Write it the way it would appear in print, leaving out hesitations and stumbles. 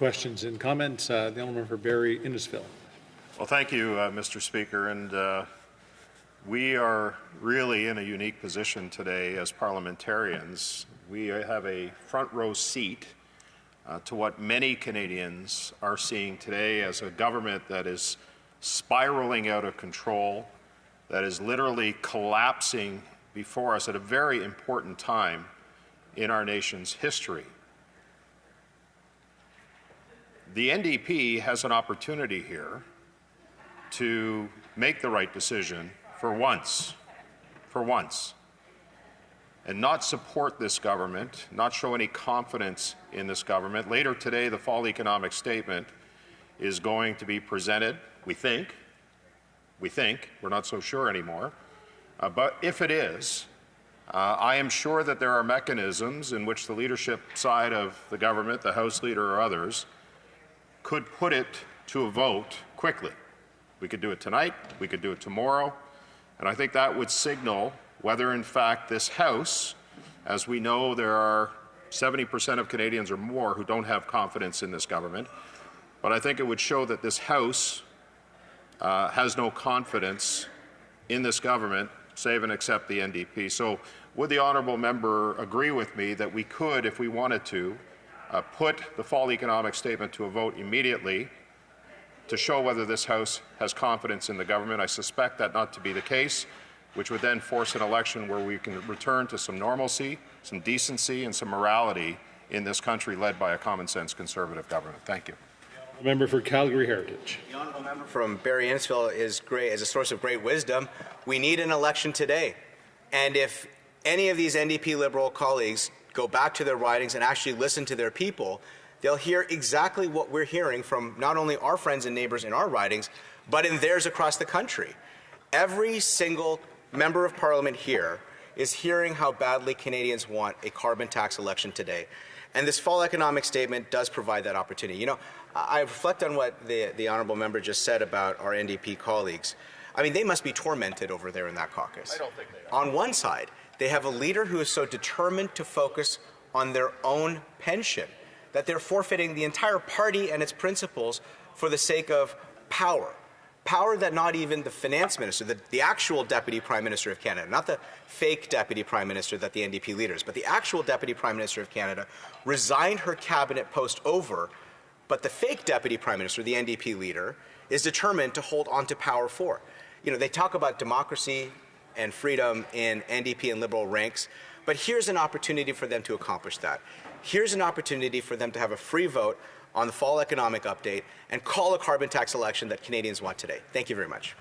questions and comments. The Honourable for Barrie Innisfil. Well, thank you, Mr. Speaker. And we are really in a unique position today as parliamentarians. We have a front row seat to what many Canadians are seeing today as a government that is spiraling out of control, that is literally collapsing before us at a very important time in our nation's history. The NDP has an opportunity here to make the right decision for once, and not support this government, not show any confidence in this government. Later today, the fall economic statement is going to be presented, we think, we're not so sure anymore, but if it is, I am sure that there are mechanisms in which the leadership side of the government, the House Leader or others, could put it to a vote quickly. We could do it tonight, we could do it tomorrow, and I think that would signal whether in fact this House, as we know there are 70% of Canadians or more who don't have confidence in this government, but I think it would show that this House has no confidence in this government, save and except the NDP. So would the honourable member agree with me that we could, if we wanted to, put the fall economic statement to a vote immediately to show whether this House has confidence in the government? I suspect that not to be the case, which would then force an election where we can return to some normalcy, some decency, and some morality in this country led by a common-sense Conservative government. Thank you. The member for Calgary Heritage. The honourable member from Barrie Innisfil is great, as a source of great wisdom. We need an election today. And if any of these NDP Liberal colleagues go back to their ridings and actually listen to their people, they'll hear exactly what we're hearing from not only our friends and neighbours in our ridings, but in theirs across the country. Every single member of Parliament here is hearing how badly Canadians want a carbon tax election today. And this fall economic statement does provide that opportunity. You know, I reflect on what the honourable member just said about our NDP colleagues. I mean, they must be tormented over there in that caucus. I don't think they are. On one side, they have a leader who is so determined to focus on their own pension that they're forfeiting the entire party and its principles for the sake of power. Power that not even the finance minister, the actual Deputy Prime Minister of Canada, not the fake Deputy Prime Minister that the NDP leaders, but the actual Deputy Prime Minister of Canada resigned her cabinet post over, but the fake Deputy Prime Minister, the NDP leader, is determined to hold on to power for. You know, they talk about democracy and freedom in NDP and Liberal ranks, but here's an opportunity for them to accomplish that. Here's an opportunity for them to have a free vote on the fall economic update and call a carbon tax election that Canadians want today. Thank you very much.